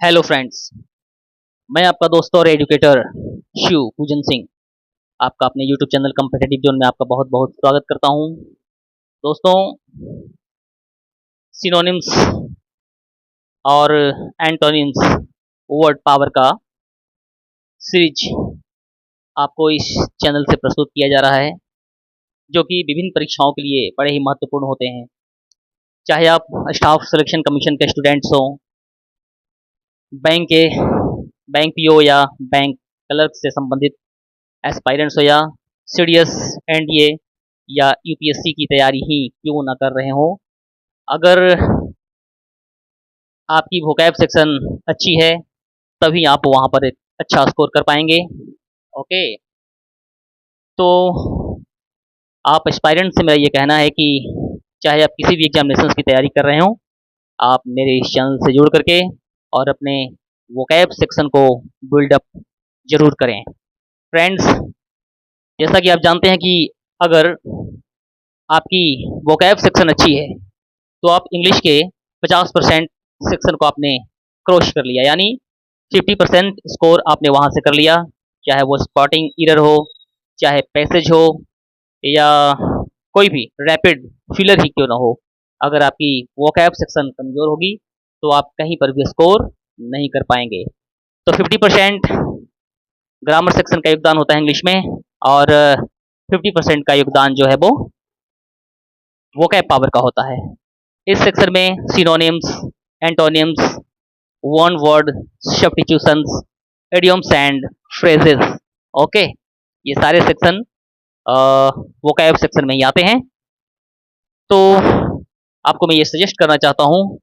Hello friends. मैं आपका दोस्त और एजुकेटर शिव पूजन सिंह आपका अपने यूट्यूब चैनल कम्पिटेटिव जोन में आपका बहुत बहुत स्वागत करता हूं। दोस्तों, सिनोनिम्स और एंटोनिम्स वर्ड पावर का सीरीज आपको इस चैनल से प्रस्तुत किया जा रहा है, जो कि विभिन्न परीक्षाओं के लिए बड़े ही महत्वपूर्ण होते हैं। चाहे आप स्टाफ सिलेक्शन कमीशन के स्टूडेंट्स हों, बैंक के बैंक पीओ या बैंक क्लर्क से संबंधित एस्पायरेंट्स हो, या सीडीएस, एनडीए या यूपीएससी की तैयारी ही क्यों ना कर रहे हो, अगर आपकी वोकैब सेक्शन अच्छी है तभी आप वहाँ पर एक अच्छा स्कोर कर पाएंगे। ओके, तो आप एस्पायरेंट से मेरा ये कहना है कि चाहे आप किसी भी एग्जामिनेशन की तैयारी कर रहे हो, आप मेरे इस चैनल से जुड़ करके और अपने वोकैब सेक्शन को बिल्डअप जरूर करें। फ्रेंड्स, जैसा कि आप जानते हैं कि अगर आपकी वोकैब सेक्शन अच्छी है तो आप इंग्लिश के 50% सेक्शन को आपने क्रॉस कर लिया, यानी 50% स्कोर आपने वहाँ से कर लिया। चाहे वो स्पॉटिंग एरर हो, चाहे पैसेज हो, या कोई भी रैपिड फिलर ही क्यों ना हो, अगर आपकी वोकैब सेक्शन कमज़ोर होगी तो आप कहीं पर भी स्कोर नहीं कर पाएंगे। तो 50% ग्रामर सेक्शन का योगदान होता है इंग्लिश में, और 50% का योगदान जो है वो वोकैब पावर का होता है। इस सेक्शन में synonyms, antonyms, one word substitutions, idioms and phrases, okay, ये सारे सेक्शन वोकैब सेक्शन में ही आते हैं। तो आपको मैं ये सजेस्ट करना चाहता हूँ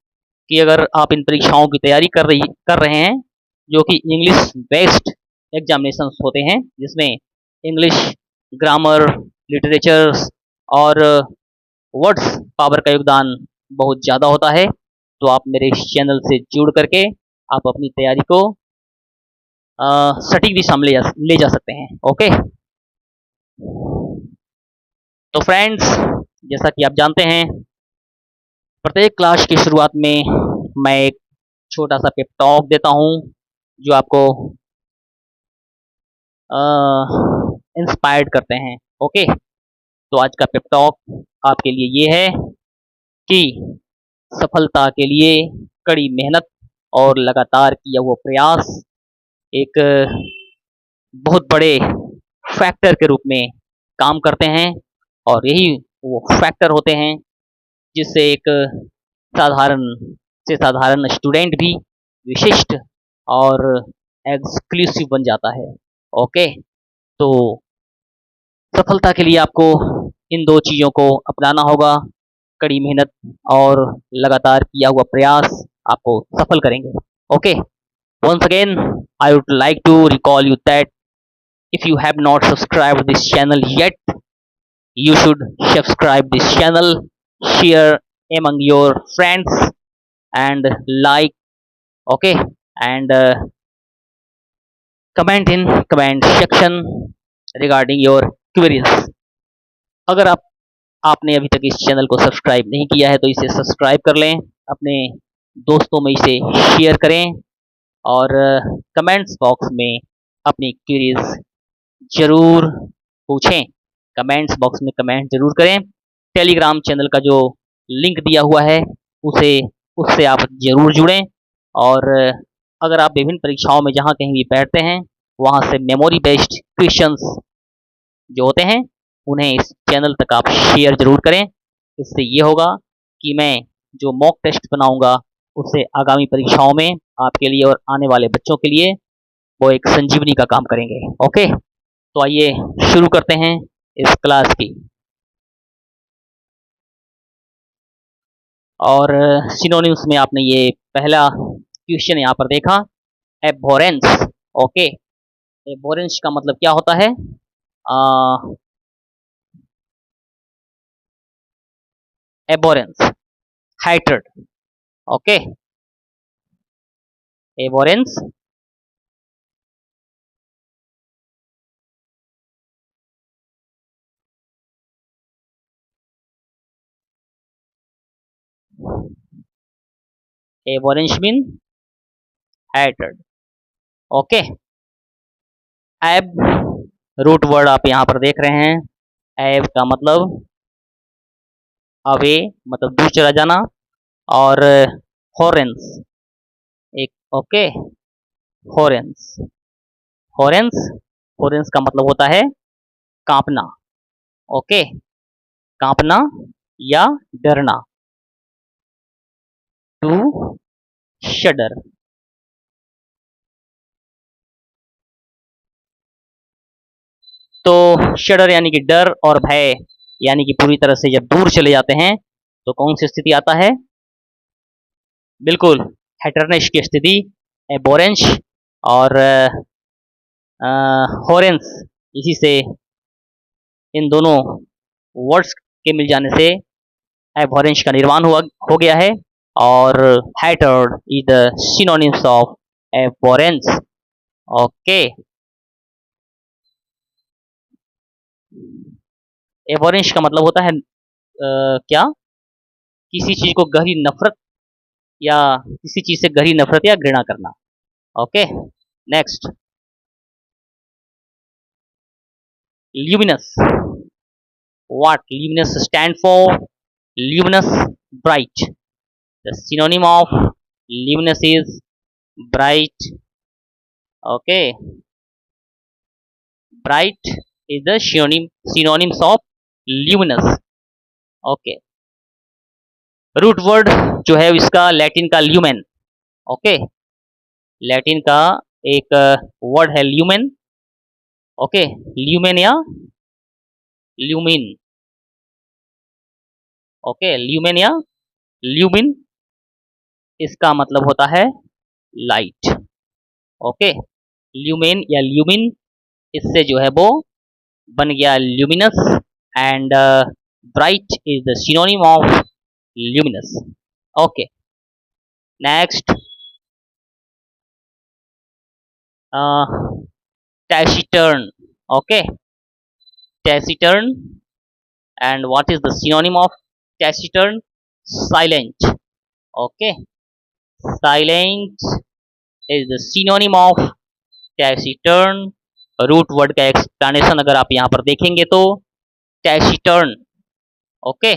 कि अगर आप इन परीक्षाओं की तैयारी कर रहे हैं, जो कि इंग्लिश बेस्ड एग्जामिनेशंस होते हैं, जिसमें इंग्लिश ग्रामर, लिटरेचर्स और वर्ड्स पावर का योगदान बहुत ज़्यादा होता है, तो आप मेरे इस चैनल से जुड़ करके आप अपनी तैयारी को सटीक दिशा में ले जा सकते हैं। ओके, तो फ्रेंड्स, जैसा कि आप जानते हैं, प्रत्येक क्लास की शुरुआत में मैं एक छोटा सा पेप टॉक देता हूँ, जो आपको इंस्पायर्ड करते हैं। ओके, तो आज का पेप टॉक आपके लिए ये है कि सफलता के लिए कड़ी मेहनत और लगातार किया हुआ प्रयास एक बहुत बड़े फैक्टर के रूप में काम करते हैं, और यही वो फैक्टर होते हैं जिससे एक साधारण से साधारण स्टूडेंट भी विशिष्ट और एक्सक्लूसिव बन जाता है। ओके, तो सफलता के लिए आपको इन दो चीज़ों को अपनाना होगा। कड़ी मेहनत और लगातार किया हुआ प्रयास आपको सफल करेंगे। Okay, once again, I would like to recall you that if you have not subscribed this channel yet, you should subscribe this channel, share among your friends, and like, okay, and comment in comment section regarding your queries. अगर आपने अभी तक इस channel को subscribe नहीं किया है तो इसे सब्सक्राइब कर लें, अपने दोस्तों में इसे शेयर करें, और कमेंट्स बॉक्स में अपनी क्वेरीज जरूर पूछें। कमेंट्स बॉक्स में कमेंट जरूर करें। टेलीग्राम चैनल का जो लिंक दिया हुआ है उसे उससे आप जरूर जुड़ें, और अगर आप विभिन्न परीक्षाओं में जहाँ कहीं भी बैठते हैं वहाँ से मेमोरी बेस्ड क्वेश्चंस जो होते हैं उन्हें इस चैनल तक आप शेयर जरूर करें। इससे ये होगा कि मैं जो मॉक टेस्ट बनाऊंगा उससे आगामी परीक्षाओं में आपके लिए और आने वाले बच्चों के लिए वो एक संजीवनी का काम करेंगे। ओके, तो आइए शुरू करते हैं इस क्लास की। और सिनोनिम्स में आपने ये पहला क्वेश्चन यहाँ पर देखा, एबोरेंस। ओके, एबोरेंस का मतलब क्या होता है? Abhorrence, hatred. Okay, abhorrence abhorrence mean hated. Okay, ab root word आप यहाँ पर देख रहे हैं। एब का मतलब अवे, मतलब दूर चला जाना, और हॉरेंस एक, ओके, हॉरेंस, हॉरेंस, हॉरेंस का मतलब होता है कांपना। ओके, कांपना या डरना, टू शडर। तो शडर यानी कि डर, और भय यानी कि पूरी तरह से जब दूर चले जाते हैं तो कौन सी स्थिति आता है? बिल्कुल, हैटरनेश की स्थिति, बोरेंश और हॉरेंस, इसी से इन दोनों वर्ड्स के मिल जाने से एबॉरेंस का निर्माण हुआ हो गया है। और hatred is the synonyms of abhorrence. Okay, abhorrence का मतलब होता है क्या? किसी चीज को गहरी नफरत, या किसी चीज से गहरी नफरत या घृणा करना। Okay, next, luminous. What luminous stand for? Luminous, bright. The synonym of luminous is bright. Okay, bright is the synonyms of luminous. Okay, root word जो है इसका लैटिन का ल्यूमेन। ओके, लैटिन का एक वर्ड है ल्यूमेन। ओके, ल्यूमेन या lumin. Okay, lumen या lumin, इसका मतलब होता है लाइट। ओके, ल्यूमेन या ल्यूमिन, इससे जो है वो बन गया luminous, and bright is the synonym of luminous. Okay, next, taciturn. Okay, taciturn, and what is the synonym of taciturn? Silent. Okay, silent is the synonym of taciturn. Root word का explanation अगर आप यहाँ पर देखेंगे तो taciturn, okay,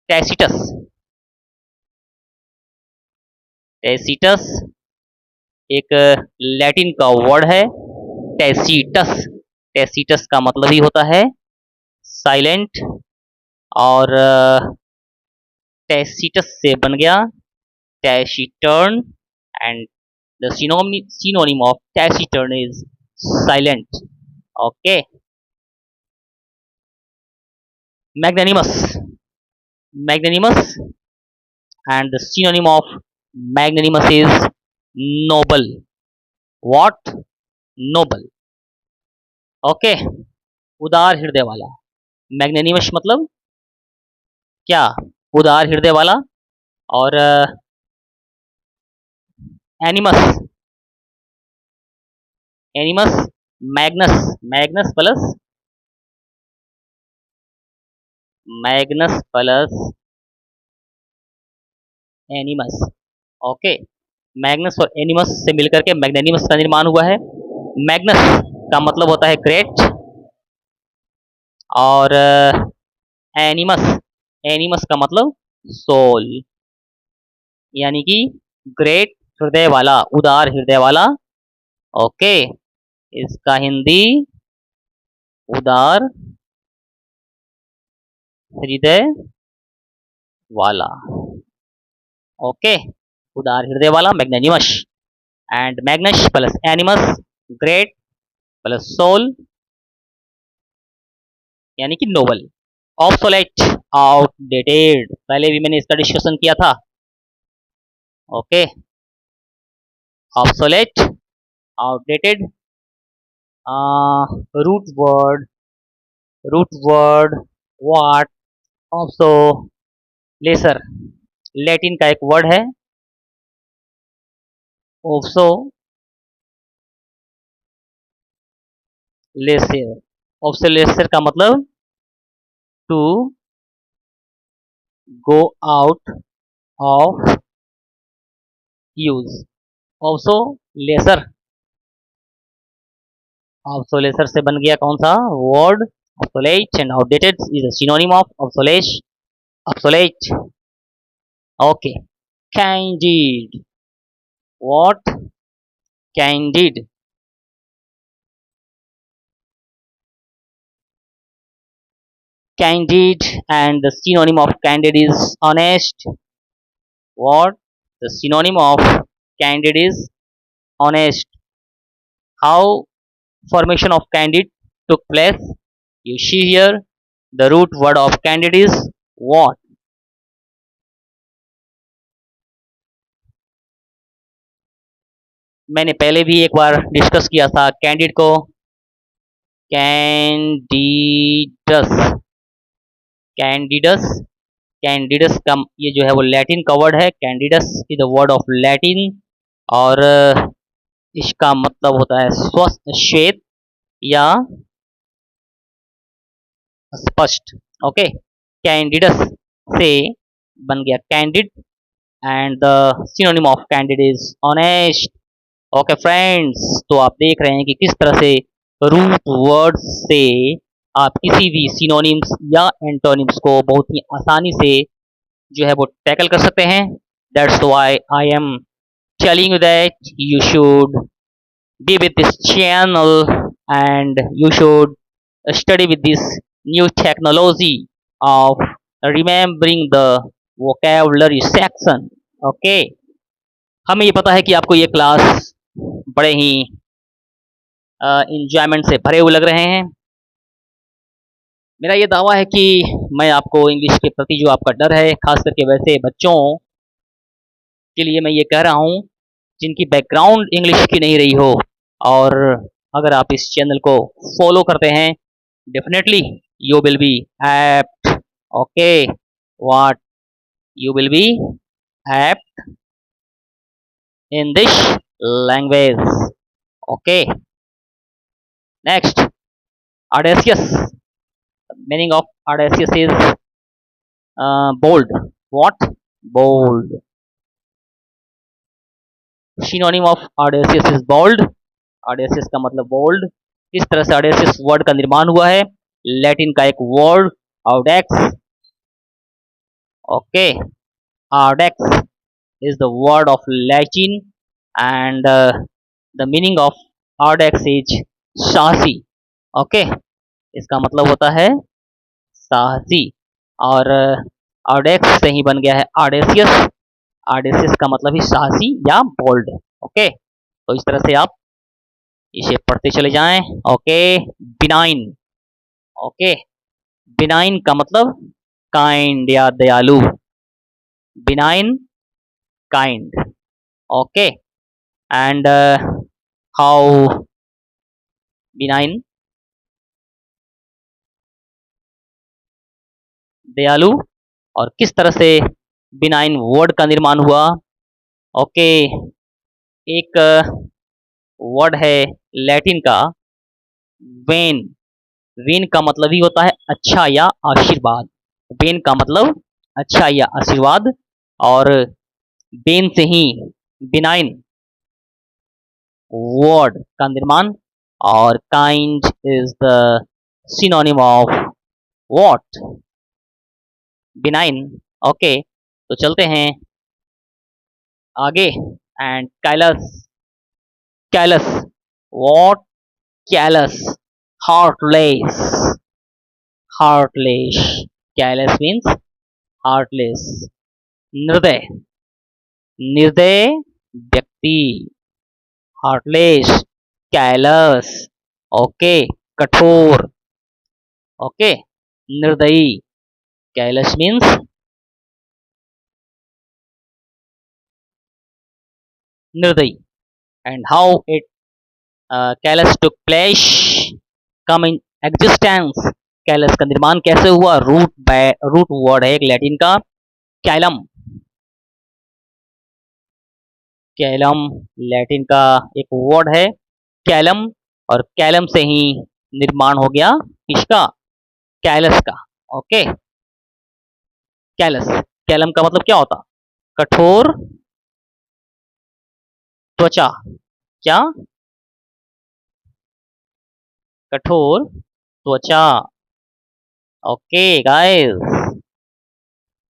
tacitus, Tacitus एक Latin का word है। टैसिटस, टैसिटस का मतलब ही होता है साइलेंट, और टैसिटस से बन गया taciturn, and the synonym of taciturn is silent. Okay, magnanimous, magnanimous, and the synonym of magnanimous is noble. What? Noble. Okay, उदार हृदय वाला। मैग्नेनिमस मतलब क्या? उदार हृदय वाला। और एनिमस, एनिमस, Magnus, Magnus plus, Magnus plus एनिमस। Okay, Magnus और एनिमस से मिलकर के मैग्नेनिमस का निर्माण हुआ है। मैग्नस का मतलब होता है ग्रेट, और एनिमस, एनिमस का मतलब सोल, यानी कि ग्रेट हृदय वाला, उदार हृदय वाला। ओके, इसका हिंदी उदार हृदय वाला। ओके, उदार हृदय वाला, magnanimous, and magnus plus animus, great plus soul, यानी कि नोबल। ऑब्सोलेट, आउटडेटेड, पहले भी मैंने इसका डिस्कशन किया था। Okay, obsolete, outdated, root word, root word what, obsolescere, Latin का एक वर्ड है ऑब्सो लेसर। ऑब्सो लेसर का मतलब to go out of use obsolescere, obsolescere से बन गया कौन सा word, obsolete, and outdated is a synonym of obsolete, obsolete. Okay, candid, what, candid, candid, and the synonym of candid is honest. What, the synonym of candid is honest. How formation of candid took place, you see here the root word of candid is what. मैंने पहले भी एक बार discuss किया था candid को, कैंडिडस, कैंडिडस, कैंडिडस का ये जो है वो लैटिन का वर्ड है, candidus is the word of Latin, और इसका मतलब होता है स्वस्थ, श्वेत या स्पष्ट। ओके, कैंडिडस से बन गया candid, and the synonym of candid is honest. Okay friends, तो आप देख रहे हैं कि किस तरह से रूट वर्ड्स से आप किसी भी सिनोनिम्स या एंटोनिम्स को बहुत ही आसानी से जो है वो टैकल कर सकते हैं। That's why I am telling you that you should be with this channel and you should study with this new technology of remembering the vocabulary section. Okay, हमें ये पता है कि आपको ये क्लास बड़े ही इंजॉयमेंट से भरे हुए लग रहे हैं। मेरा ये दावा है कि मैं आपको इंग्लिश के प्रति जो आपका डर है, खास करके वैसे बच्चों के लिए मैं ये कह रहा हूँ जिनकी बैकग्राउंड इंग्लिश की नहीं रही हो, और अगर आप इस चैनल को फॉलो करते हैं definitely you will be apt. Okay, what, you will be apt in this language. Okay, next, audacious, meaning of audacious is bold. What, bold, synonym of audacious is bold, audacious का मतलब bold। इस तरह से audacious word का निर्माण हुआ है Latin का एक word audax। Okay, audax is the word of Latin, and the meaning of audax is साहसी। ओके, इसका मतलब होता है साहसी, और audax से ही बन गया है audacious, audacious का मतलब ही साहसी या बोल्ड। ओके, तो इस तरह से आप इसे पढ़ते चले जाएं। ओके, बिनाइन, ओके, बिनाइन का मतलब काइंड या दयालु, benign, kind. Okay, and how benign, दयालु, और किस तरह से बिनाइन वर्ड का निर्माण हुआ। ओके, एक वर्ड है लैटिन का वेन, वेन का मतलब ही होता है अच्छा या आशीर्वाद, वेन का मतलब अच्छा या आशीर्वाद, और बेन से ही बिनाइन वर्ड का निर्माण, और kind is the synonym of what, benign. Okay, तो चलते हैं आगे, and callus, callus, what, callus, heartless, heartless, callous means heartless, निर्दय, निर्दय व्यक्ति, heartless, callous, ओके, कठोर, ओके, निर्दयी, callous means निर्दयी, and how it callous took place, come in existence, callus का निर्माण कैसे हुआ, रूट वर्ड है एक लैटिन का कैलम, कैलम लैटिन का एक वर्ड है कैलम, और कैलम से ही निर्माण हो गया किसका, कैलस का। ओके, कैलस, कैलम का मतलब क्या होता, कठोर त्वचा, क्या? कठोर त्वचा। ओके गाइस,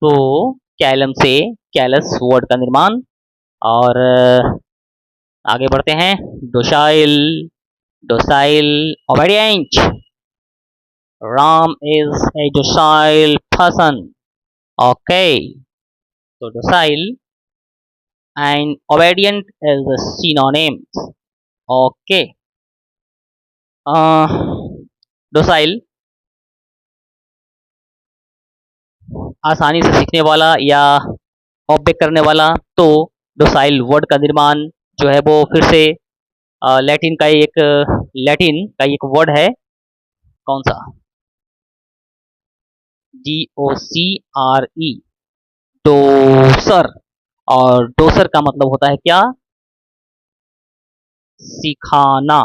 तो कैलम से कैलस वर्ड का निर्माण। और आगे बढ़ते हैं। Docile, docile, obedient. Ram is a docile person. Okay, तो docile and obedient is the synonyms. Okay, docile आसानी से सीखने वाला या ऑब्जे करने वाला। तो डोसाइल वर्ड का निर्माण जो है वो फिर से लैटिन का एक वर्ड है। कौन सा? DOCRE, डोसर। और डोसर का मतलब होता है क्या? सिखाना।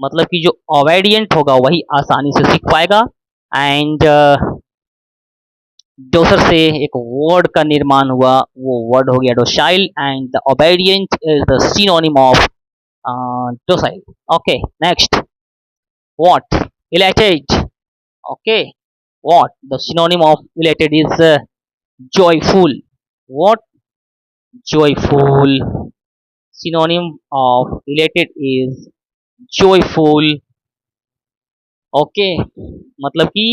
मतलब कि जो ओबेडिएंट होगा वही आसानी से सीख पाएगा। एंड डोसर से एक वर्ड का निर्माण हुआ, वो वर्ड हो गया docile. And the obedient is the synonym of docile. Okay, next, what? Elated. Okay, what? The synonym of elated is joyful. What? Joyful. Synonym of elated is joyful. Okay, मतलब कि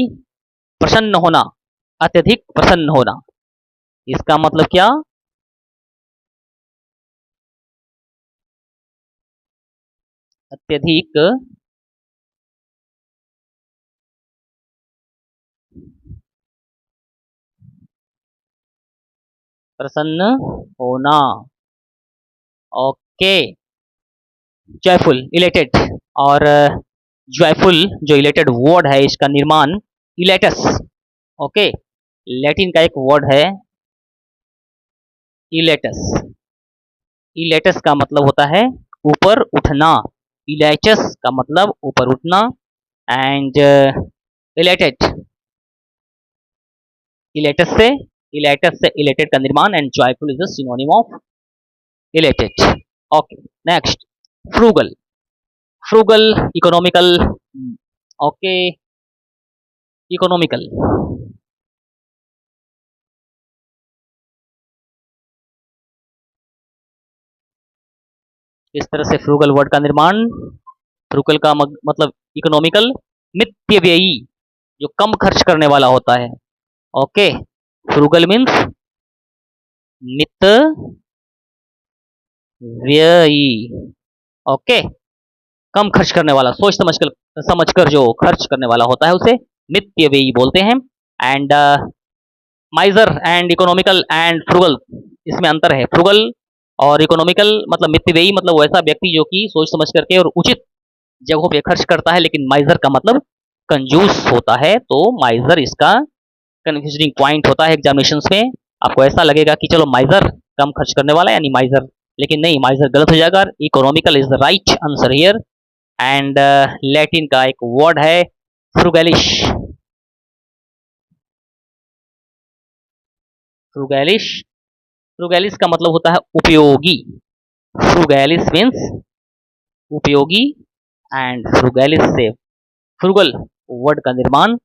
प्रसन्न होना, अत्यधिक प्रसन्न होना। इसका मतलब क्या? अत्यधिक प्रसन्न होना। Okay, joyful, elated. और जॉयफुल जो इलेटेड वर्ड है इसका निर्माण इलेटस। ओके, लैटिन का एक वर्ड है इलेटस। इलेटस का मतलब होता है ऊपर उठना। इलेटस का मतलब ऊपर उठना। एंड इलेटेड, इलेटस से इलेटेड का निर्माण। And joyful is the synonym of elated. Okay, next, frugal. Frugal, economical. Okay, economical. इस तरह से फ्रूगल वर्ड का निर्माण। फ्रूगल का मतलब इकोनॉमिकल, मितव्ययी, जो कम खर्च करने वाला होता है। ओके, फ्रूगल मीन्स मित व्ययी। ओके, कम खर्च करने वाला, सोच समझकर जो खर्च करने वाला होता है उसे मित्य व्ययी बोलते हैं। And माइजर and economical and frugal, इसमें अंतर है। फ्रूगल और इकोनॉमिकल मतलब मित्य व्ययी मतलब वैसा व्यक्ति जो कि सोच समझ करके और उचित जगहों पे खर्च करता है। लेकिन माइजर का मतलब कंजूस होता है। तो माइजर इसका कन्फ्यूजिंग पॉइंट होता है एग्जामिनेशन में। आपको ऐसा लगेगा कि चलो माइजर कम खर्च करने वाला है यानी माइजर, लेकिन नहीं, माइजर गलत हो जाएगा। Economical is the right answer here. And Latin का एक वर्ड है फ्रूगैलिश। फ्रूगैलिश, फ्रूगैलिस का मतलब होता है उपयोगी। फ्रूगैलिस मीन्स उपयोगी। एंड फ्रूगैलिस से फ्रूगल वर्ड का निर्माण।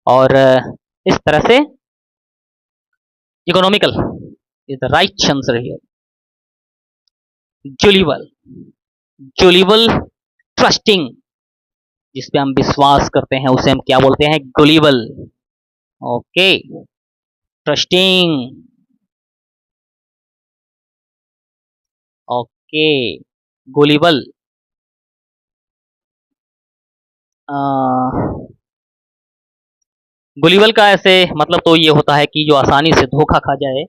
और इस तरह से economical is the right answer here. Gullible, gullible, trusting, जिस पे हम विश्वास करते हैं उसे हम क्या बोलते हैं? गुलिबल। Okay, trusting. ओके, गुलिबल। गुलिबल का ऐसे मतलब तो ये होता है कि जो आसानी से धोखा खा जाए,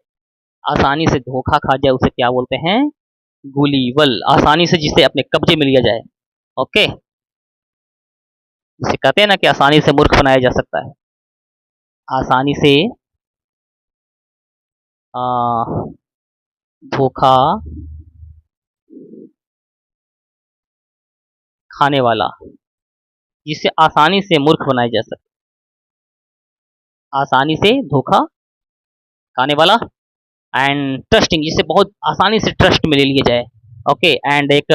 आसानी से धोखा खा जाए उसे क्या बोलते हैं? गुलीबल। आसानी से जिसे अपने कब्जे में लिया जाए। ओके, जिसे कहते हैं ना कि आसानी से मूर्ख बनाया जा सकता है। आसानी से धोखा खाने वाला, जिसे आसानी से मूर्ख बनाया जा सकता है। आसानी से धोखा खाने वाला एंड ट्रस्टिंग, जिससे बहुत आसानी से ट्रस्ट में ले लिया जाए। ओके, एंड एक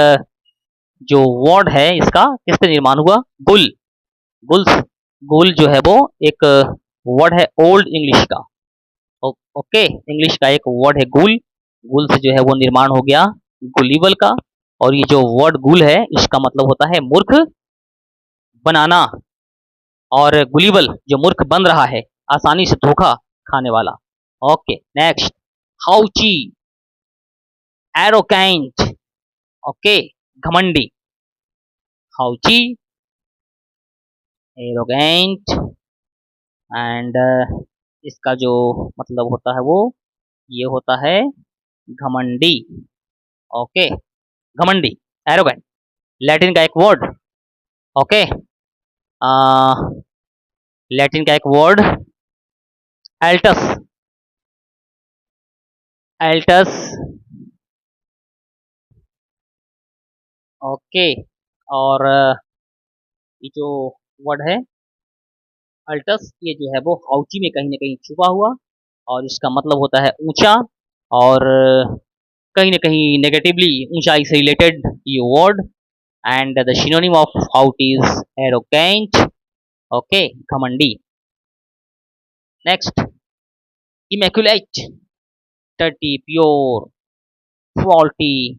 जो वर्ड है इसका किससे निर्माण हुआ? गुल, गुल्स, गुल जो है वो एक वर्ड है ओल्ड इंग्लिश का। ओके, इंग्लिश का एक वर्ड है गुल, गुल से जो है वो निर्माण हो गया गुलीबल का। और ये जो वर्ड गुल है इसका मतलब होता है मूर्ख बनाना, और गुलीबल जो मूर्ख बन रहा है, आसानी से धोखा खाने वाला। ओके, नेक्स्ट, हाउची, एरोगेंट, ओके, घमंडी, हाउची, एरोगेंट, एंड इसका जो मतलब होता है वो ये होता है घमंडी। ओके, घमंडी, एरोगेंट, लैटिन का एक वर्ड। ओके, लैटिन का एक वर्ड एल्टस, एल्टस। ओके, और ये जो वर्ड है अल्टस, ये जो है वो हाउची में कहीं ना कहीं छुपा हुआ, और इसका मतलब होता है ऊंचा, और कहीं ना कहीं नेगेटिवली ऊंचाई से रिलेटेड ये word. And the synonym of haughty is arrogant. Okay, घमंडी। Next, immaculate, dirty, pure, faulty,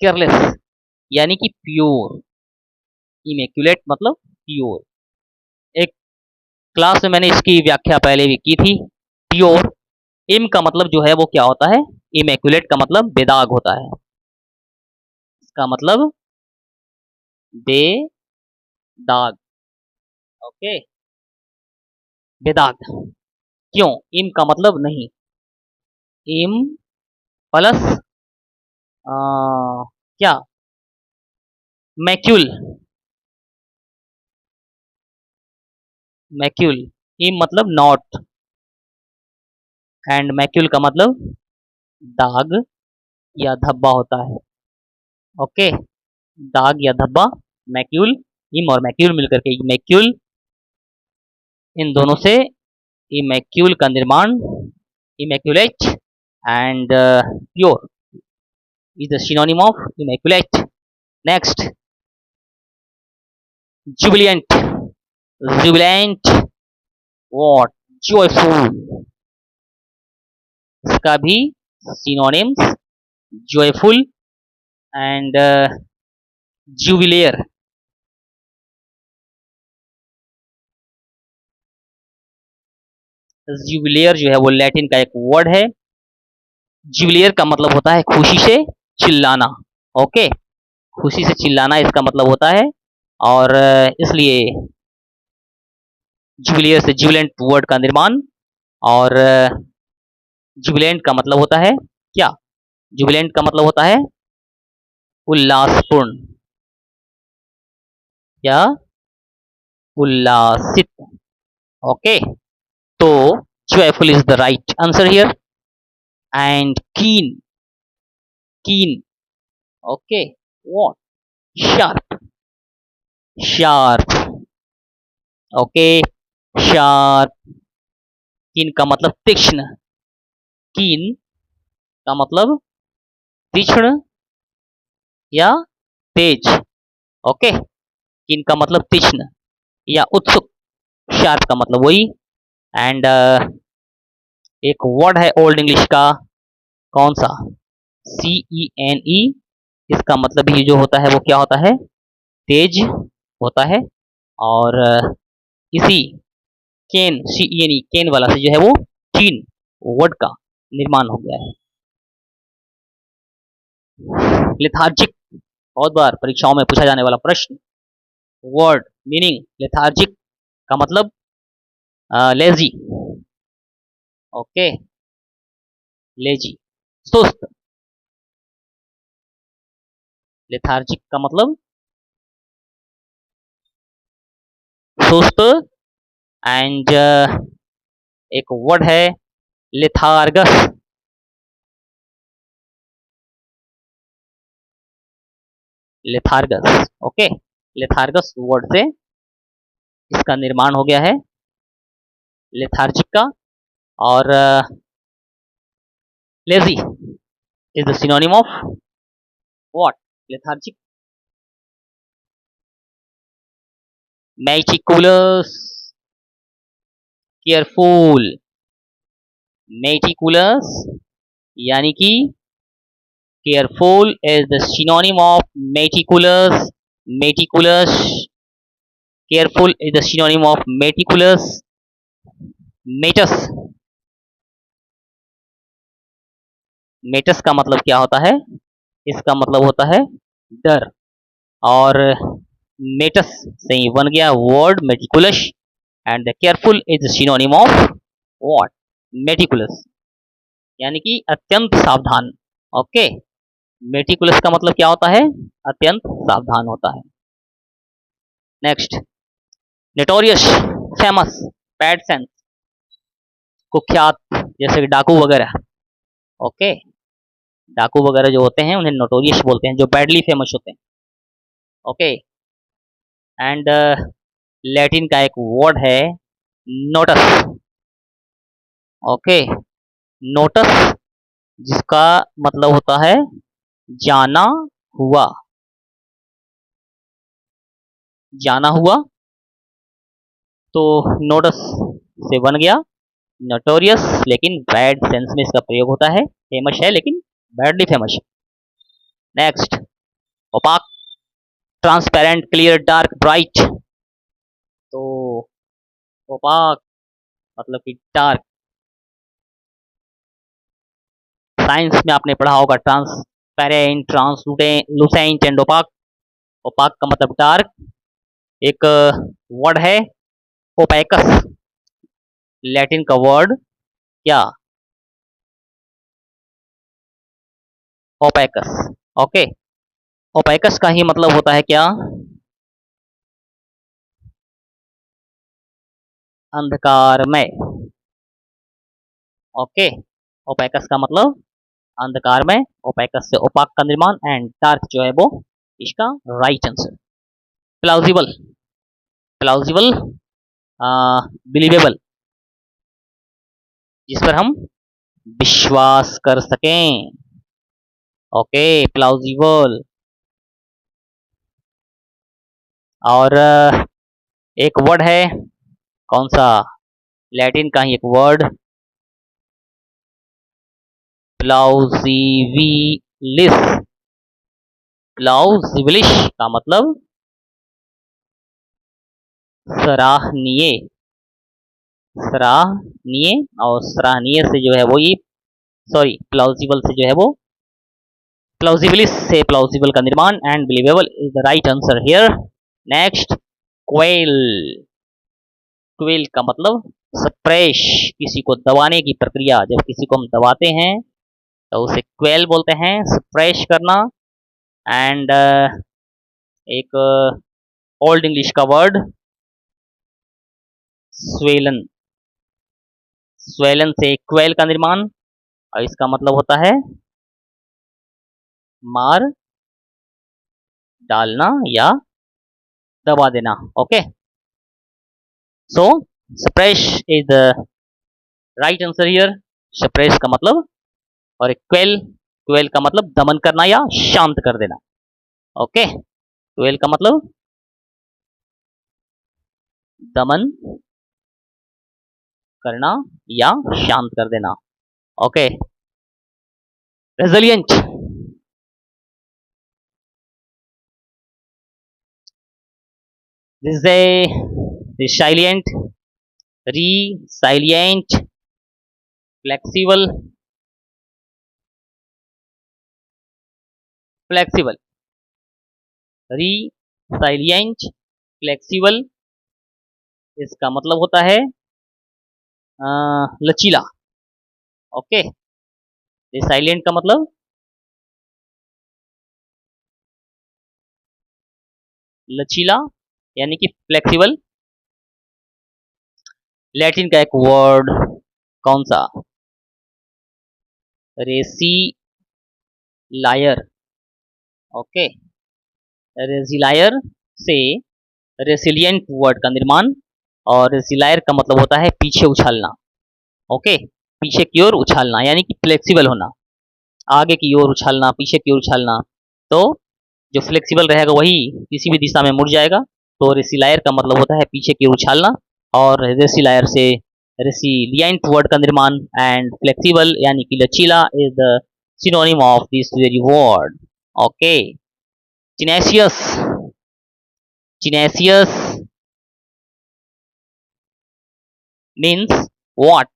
careless, यानी कि प्योर। इमेक्युलेट मतलब प्योर। एक क्लास में मैंने इसकी व्याख्या पहले भी की थी। प्योर, इम का मतलब जो है वो क्या होता है? इमेक्युलेट का मतलब बेदाग होता है। इसका मतलब बेदाग। ओके, बेदाग। क्यों? इम का मतलब नहीं, इम प्लस क्या, मैक्यूल, मैक्यूल, इम मतलब नॉट, एंड मैक्यूल का मतलब दाग या धब्बा होता है। ओके, दाग या धब्बा, मैक्यूल, इम और मैक्यूल मिलकर के मैक्यूल, इन दोनों से इमैक्यूल का निर्माण, immaculate, and pure is the synonym of immaculate. Next, jubilant, jubilant, what, joyful, इसका भी synonyms joyful and jubileer। जुबिलियर जो है वो लैटिन का एक वर्ड है। जुबिलियर का मतलब होता है खुशी से चिल्लाना। ओके, खुशी से चिल्लाना इसका मतलब होता है, और इसलिए जुबिलियर से जुबिलेंट वर्ड का निर्माण। और जुबिलेंट का मतलब होता है क्या? जुबिलेंट का मतलब होता है उल्लासपूर्ण या उल्लासित। ओके, तो joyful is the right answer here, and keen, keen, okay, what, sharp, sharp, okay, sharp, keen का मतलब तीक्ष्ण, keen का मतलब तीक्ष्ण या तेज। ओके, keen का मतलब तीक्ष्ण या उत्सुक, शार्प का मतलब वही। एंड एक वर्ड है ओल्ड इंग्लिश का, कौन सा? CENE, इसका मतलब ये जो होता है वो क्या होता है? तेज होता है। और इसी केन, CENE, केन वाला से जो है वो चीन वर्ड का निर्माण हो गया है। लेथार्जिक, बहुत बार परीक्षाओं में पूछा जाने वाला प्रश्न। वर्ड मीनिंग लेथार्जिक का मतलब लेजी। ओके, लेजी, सुस्त। लेथार्जिक का मतलब सुस्त। एंड एक वर्ड है लेथार्गस, लेथार्गस। ओके, लेथार्गस वर्ड से इसका निर्माण हो गया है लेथार्जिक का। और Lazy is the synonym of what? Lethargic. Meticulous, careful. Meticulous यानी कि careful is the synonym of meticulous. Meticulous. Careful is the synonym of meticulous. Metus. Metus का मतलब क्या होता है? इसका मतलब होता है डर, और मेटस से ही बन गया word meticulous, and the careful is synonym of what? Meticulous, यानी कि अत्यंत सावधान। ओके, मेटिकुलस का मतलब क्या होता है? अत्यंत सावधान होता है। Next, notorious, famous, bad sense, कुख्यात, जैसे कि डाकू वगैरह। ओके, डाकू वगैरह जो होते हैं उन्हें नोटोरियस बोलते हैं, जो बैडली फेमस होते हैं। ओके, एंड लैटिन का एक वर्ड है नोटस। ओके, नोटस जिसका मतलब होता है जाना हुआ। जाना हुआ, तो नोटस से बन गया नोटोरियस, लेकिन बैड सेंस में इसका प्रयोग होता है। फेमस है लेकिन badly famous. Next, opaque, transparent, clear, dark, bright. तो ओपाक मतलब कि डार्क। साइंस में आपने पढ़ा होगा transparent, translucent and opaque. Opaque का मतलब डार्क। एक वर्ड है ओपैकस, लैटिन का वर्ड क्या? ओपैकस। ओके, ओपैकस का ही मतलब होता है क्या? अंधकारमय। ओके, ओपैकस का मतलब अंधकारमय। ओपैकस से ओपाक का निर्माण, एंड डार्क जो है वो इसका राइट आंसर। प्लाउजिबल, प्लाउजिबल, बिलीवेबल, जिस पर हम विश्वास कर सकें। ओके, प्लाउजिबल। और एक वर्ड है, कौन सा? लैटिन का ही एक वर्ड, प्लाउजिविलिस। प्लाउजिबिलिश का मतलब सराहनीय। सराहनीय, और सराहनीय से जो है वो ये, सॉरी, प्लाउजिबल से जो है वो, प्लाउजिबिलिस से प्लाउजिबल का निर्माण, and believable is the right answer here. Next, quail. Quail का मतलब सप्रेश, किसी को दबाने की प्रक्रिया। जब किसी को हम दबाते हैं तो उसे क्वेल बोलते हैं, सप्रेश करना। एंड एक ओल्ड इंग्लिश का वर्ड स्वेलन। स्वेलन से क्वेल का निर्माण, और इसका मतलब होता है मार डालना या दबा देना। Okay, so suppress is the right answer here. Suppress का मतलब, और एक क्वेल, क्वेल का मतलब दमन करना या शांत कर देना। ओके, क्वेल का मतलब दमन करना या शांत कर देना। Okay, resilient, this A resilient, resilient, flexible, flexible, resilient, flexible, इसका मतलब होता है लचीला। ओके, resilient का मतलब लचीला, यानी कि फ्लेक्सिबल। लैटिन का एक वर्ड, कौन सा? रेसिलायर। ओके, रेसिलायर से रेसिलियंट वर्ड का निर्माण, और रेसिलायर का मतलब होता है पीछे उछालना। ओके, पीछे की ओर उछालना, यानी कि फ्लेक्सिबल होना, आगे की ओर उछालना, पीछे की ओर उछालना। तो जो फ्लेक्सिबल रहेगा वही किसी भी दिशा में मुड़ जाएगा। तो रेसिलायर का मतलब होता है पीछे की ओर उछालना, और रेसिलायर से रेसिलिएंट वर्ड का निर्माण, एंड फ्लेक्सिबल यानी कि लचीला is the synonym of this very word. Okay, tenacious, tenacious means what?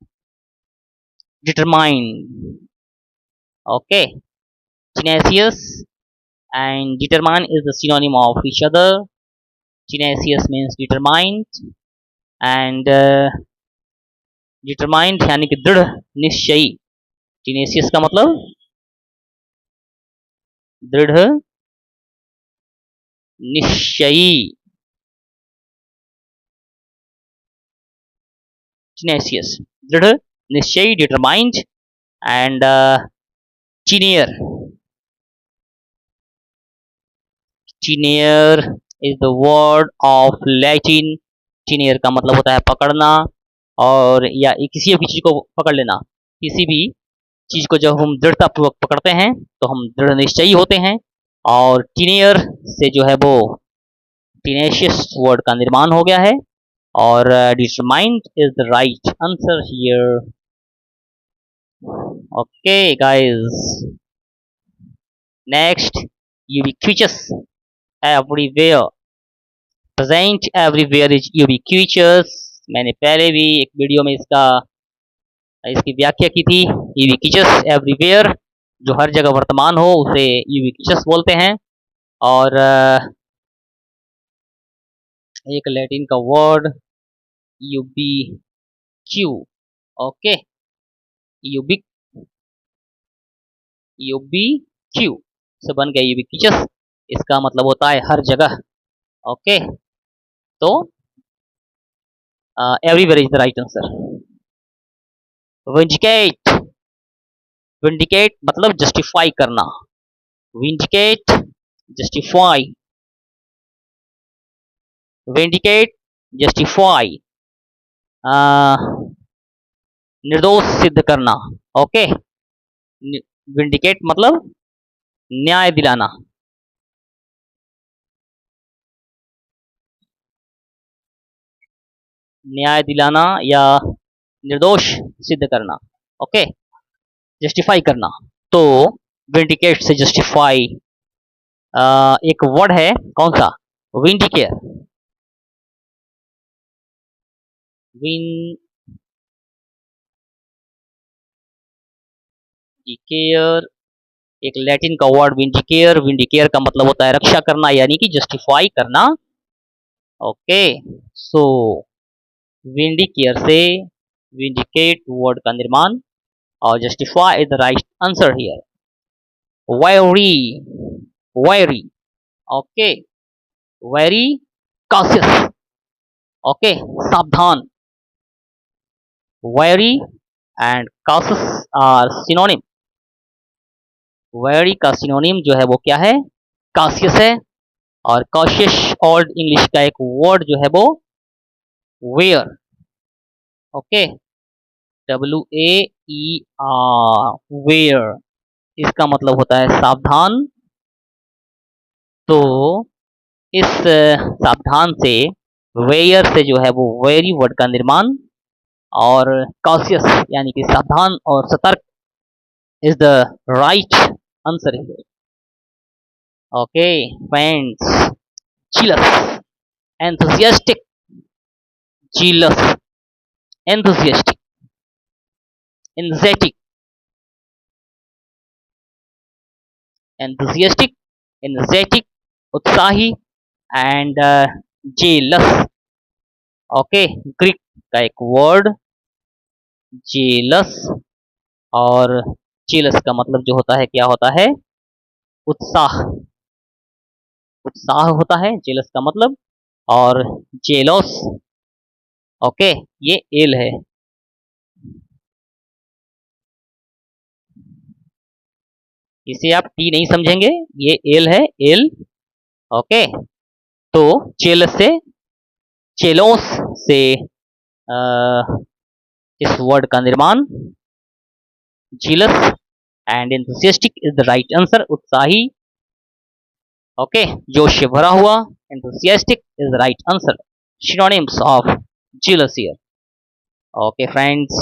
Determined. Okay, tenacious and determined is the synonym of each other. Tenacious means determined, and determined यानी कि दृढ़ निश्चयी। tenacious का मतलब दृढ़ निश्चयी। tenacious दृढ़ निश्चयी, determined, and tenacious, tenacious is the word of Latin। tenacious का मतलब होता है पकड़ना, और या किसी भी चीज को पकड़ लेना। किसी भी चीज को जब हम दृढ़ता पूर्वक पकड़ते हैं तो हम दृढ़ निश्चयी होते हैं। और टीनियर से जो है वो टीनेशियस वर्ड का निर्माण हो गया है, और determined is the right answer here. Okay guys, next, ubiquitous, everywhere, present everywhere is ubiquitous. मैंने पहले भी एक वीडियो में इसकी व्याख्या की थी। यूबिक्विटस एवरीवेयर, जो हर जगह वर्तमान हो उसे यूबिक्विटस बोलते हैं। और एक लैटिन का वर्ड यूबिक्यू, ओके, यूबिक, यूबिक्यू से बन गया यूबिक्विटस। इसका मतलब होता है हर जगह। ओके, तो everywhere is the right answer. Vindicate, vindicate मतलब जस्टिफाई करना। विंडिकेट, जस्टिफाई, विंडिकेट, जस्टिफाई, निर्दोष सिद्ध करना। ओके, विंडिकेट मतलब न्याय दिलाना। न्याय दिलाना या निर्दोष सिद्ध करना। ओके, जस्टिफाई करना। तो विंडिकेट से जस्टिफाई एक वर्ड है, कौन सा? विंडिकेयर। विंडिकेयर एक लैटिन का वर्ड विंडिकेयर। विंडिकेयर का मतलब होता है रक्षा करना, यानी कि जस्टिफाई करना। ओके, सो विंडिकेयर से विंडिकेट वर्ड का निर्माण, और justify is the right answer here. Wary, wary, okay, wary cautious, okay, सावधान। Wary and cautious are synonym. Wary का सिनोनिम जो है वो क्या है? कॉशियस है। और कॉशियस ओल्ड इंग्लिश का एक वर्ड जो है वो वेयर। ओके, WAER, वेयर, इसका मतलब होता है सावधान। तो इस सावधान से, वेयर से जो है वो वेरी वर्ड का निर्माण, और कॉशियस यानी कि सावधान और सतर्क is the right answer here. Okay friends, jealous, enthusiastic, jealous, enthusiastic, energetic, enthusiastic, energetic, उत्साही, एंड jealous। ओके, ग्रीक का एक वर्ड जेलस, और जेलस का मतलब जो होता है क्या होता है? उत्साह, उत्साह होता है जेलस का मतलब। और जेलोस, ओके, ये एल है। इसे आप टी नहीं समझेंगे, ये एल है, एल। ओके, तो जेलस से, जेलोस से इस वर्ड का निर्माण, jealous and enthusiastic is the right answer, उत्साही। ओके, जोश से भरा हुआ, enthusiastic is the right answer. synonyms of jealous here। Okay friends,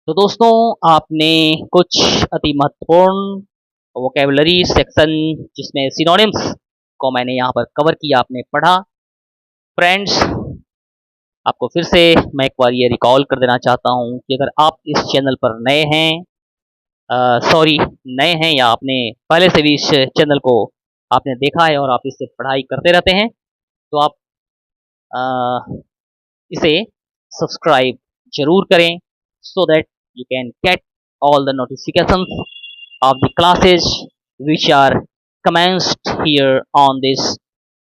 तो दोस्तों आपने कुछ अति महत्वपूर्ण वोकेबलरी सेक्शन जिसमें सिनोनिम्स को मैंने यहाँ पर कवर किया, आपने पढ़ा। फ्रेंड्स, आपको फिर से मैं एक बार ये रिकॉल कर देना चाहता हूँ कि अगर आप इस चैनल पर नए हैं, नए हैं या आपने पहले से भी इस चैनल को आपने देखा है और आप इससे पढ़ाई करते रहते हैं, तो आप इसे सब्सक्राइब जरूर करें, so that you can get all the notifications of the classes which are commenced here on this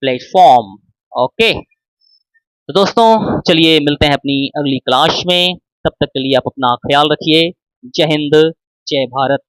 platform। Okay, तो दोस्तों चलिए मिलते हैं अपनी अगली क्लास में। तब तक के लिए आप अपना ख्याल रखिए। जय हिंद, जय भारत।